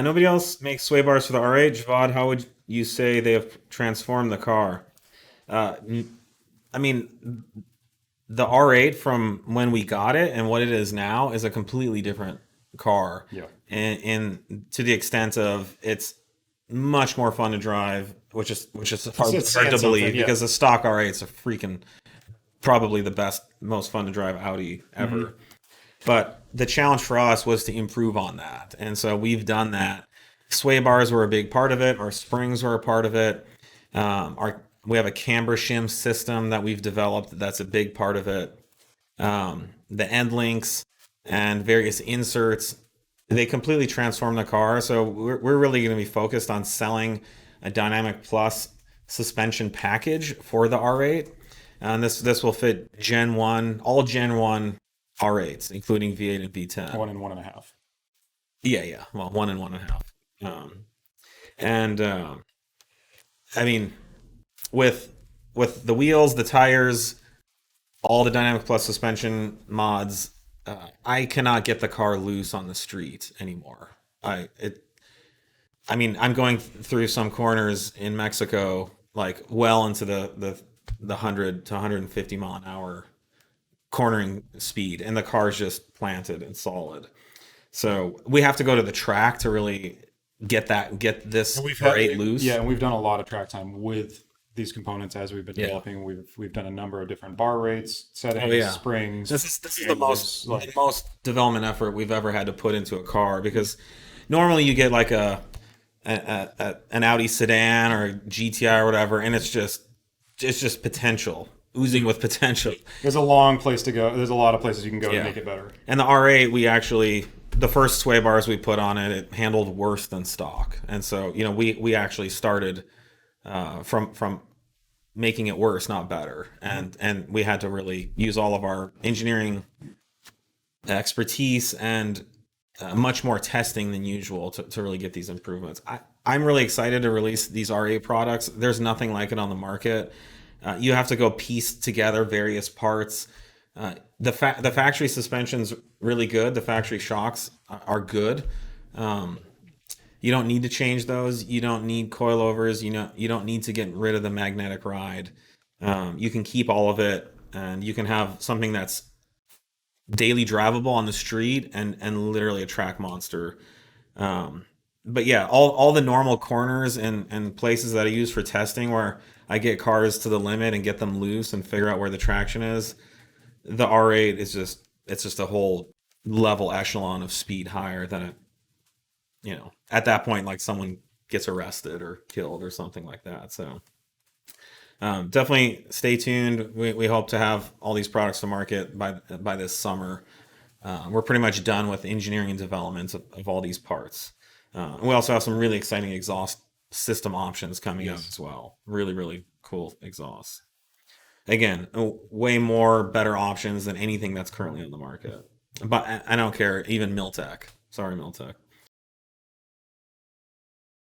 Nobody else makes sway bars for the R8. Javad, how would you say they have transformed the car? Uh, I mean, the R8 from when we got it and what it is now is a completely different car. Yeah. And to the extent of it's much more fun to drive, which is It's hard saying to something. believe Yeah. because the stock R8 is a freaking probably the best, most fun to drive Audi ever. But the challenge for us was to improve on that. And so we've done that. Sway bars were a big part of it. Our springs were a part of it. We have a camber shim system that we've developed that's a big part of it. The end links and various inserts, they completely transform the car. So we're really going to be focused on selling a Dynamic Plus suspension package for the R8. And this will fit Gen 1, all Gen 1 R8s, including V8 and V10. 1 and 1.5. Yeah, yeah. Well, 1 and 1.5. And I mean, with the wheels, the tires, all the Dynamic Plus suspension mods, I cannot get the car loose on the street anymore. I mean, I'm going through some corners in Mexico, like well into the 100 to 150 mile an hour cornering speed, and the car's just planted and solid. So we have to go to the track to really get this And we've had, R8 loose. yeah, and we've done a lot of track time with these components as we've been Yeah. developing. We've done a number of different bar rates, settings, Oh yeah. springs. This is anglers, the most development effort we've ever had to put into a car because normally you get like an Audi sedan or a GTI or whatever, and it's just potential, oozing with potential. there's a long place to go. There's a lot of places you can go Yeah. to make it better. And the R8, the first sway bars we put on it, it handled worse than stock, and so we actually started from making it worse, not better, and we had to really use all of our engineering expertise and much more testing than usual to really get these improvements. I'm really excited to release these R8 products. There's nothing like it on the market. You have to go piece together various parts. The factory suspension's really good. The factory shocks are good. You don't need to change those. You don't need coilovers. You don't need to get rid of the magnetic ride. You can keep all of it, and you can have something that's daily drivable on the street and literally a track monster. But yeah, all the normal corners and places that I use for testing where I get cars to the limit and get them loose and figure out where the traction is, the R8 is just a whole level echelon of speed higher than at that point, like someone gets arrested or killed or something like that. So definitely stay tuned. We hope to have all these products to market by this summer. We're pretty much done with engineering and development of all these parts. We also have some really exciting exhaust system options coming out as well. Really, really cool exhausts. Again, way more better options than anything that's currently on the market. But I don't care, even Miltech. Sorry, Miltech.